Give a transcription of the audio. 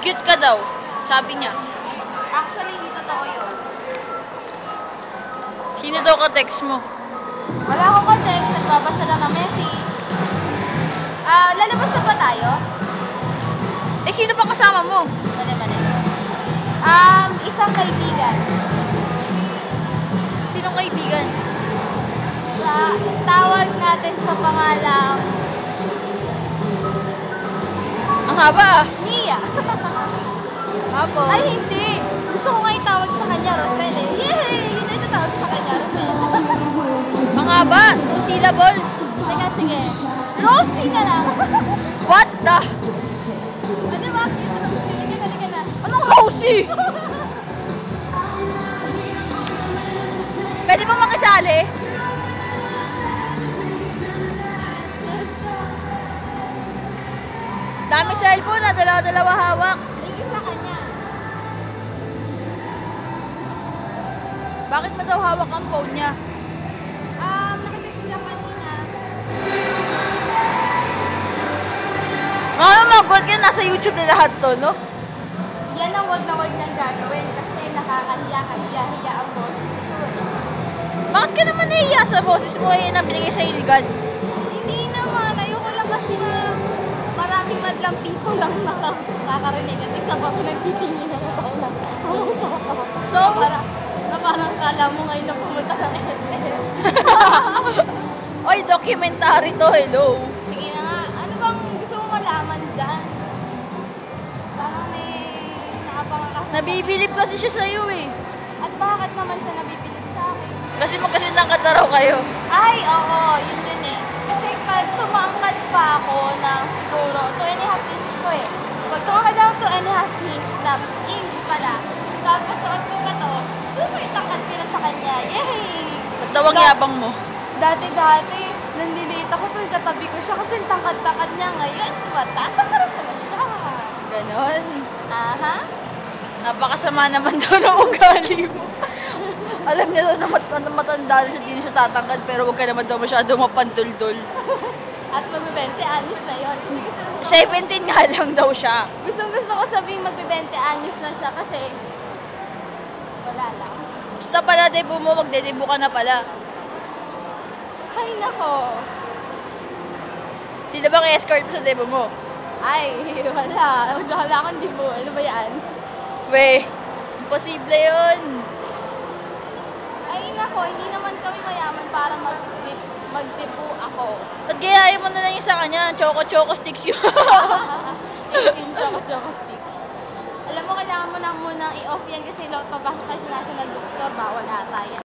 Cute ka daw, sabi niya. Actually, hindi totoo yun. Sino daw ka-text mo? Wala akong context, nagbabasa lang ng message. Lalabas na ba tayo? Eh, sino pa kasama mo? Mali. Isang kaibigan. Sinong kaibigan? Tawag natin sa pangalang Ang haba ah. Mia. Apo. Ay, hindi. Gusto ko nga itawag sa kanya, Rosel eh. Yay! Yun na itawag sa kanya, Rosel. Ang haba. 2 syllables. Teka, sige. Rosie na lang. What the? Ano ba? Halika na. Anong Rosie? Pwede ba makisali? Dami cellphone na, dalawa-dalawa hawak. Sige sa kanya. Bakit mo daw hawak ang phone niya? Nakatext lang kanina. Ano mag-gold ka, nasa YouTube na lahat to, no? Yan ang wag na wag niyang gagawin kasi nakakahiya-hiya ang boses ko eh. Bakit ka naman nahiya sa boses mo eh, na binigay sa ilgad? Hindi naman, ayoko lang kasi na maraming madlang people lang nakakarinig at isa pa pinagtitingin na tayo ng So, parang kala mo ngayon na pumunta ng SM. Oy, documentary to, hello. Sige na nga, ano bang gusto mong malaman dyan? Parang may naabangan ka. Nabibilib kasi siya sa'yo eh. At bakit naman siya nabibilib sa akin? Kasi magkasindang kataraw kayo. Ay, oo, yun din eh. Kasi pag tumangkad pa ako ng siguro 2.5 inch ko eh. Pag tumangkad ako 2.5 inch, inch pala. Tapos suot ko pa to, gusto yung tangkad ko na sa kanya. Yay! Ba't daw ang yabang mo? Dati, nandilita ko to, katabi ko siya kasi yung tangkad-tangkad niya ngayon. Tatakaras na siya. Ganon. Aha. Napakasama naman daw ng ugali mo. Alam niya daw na matanda na siya, di na siya tatangkad, pero huwag ka naman daw masyado mapantol-dol. At magbe-20 anyos na yun. 17 nga lang daw siya. Gusto ko sabihin magbe-20 anyos na siya kasi wala lang. Basta pala debut mo, magde-debut ka na pala. Ay, nako. Sino bang escort mo sa debut mo? Ay, wala. Wala akong dibo. Ano ba yan? We, imposible yun. Ay, nako. Hindi naman kami mayaman para magdibo ako. At gayahin mo na lang yung sa kanya, choco sticks yun. Yung choco stick. Alam mo, kailangan mo na munang i-off yan kasi papasok tayo sa National Bookstore. Bawal ata yan.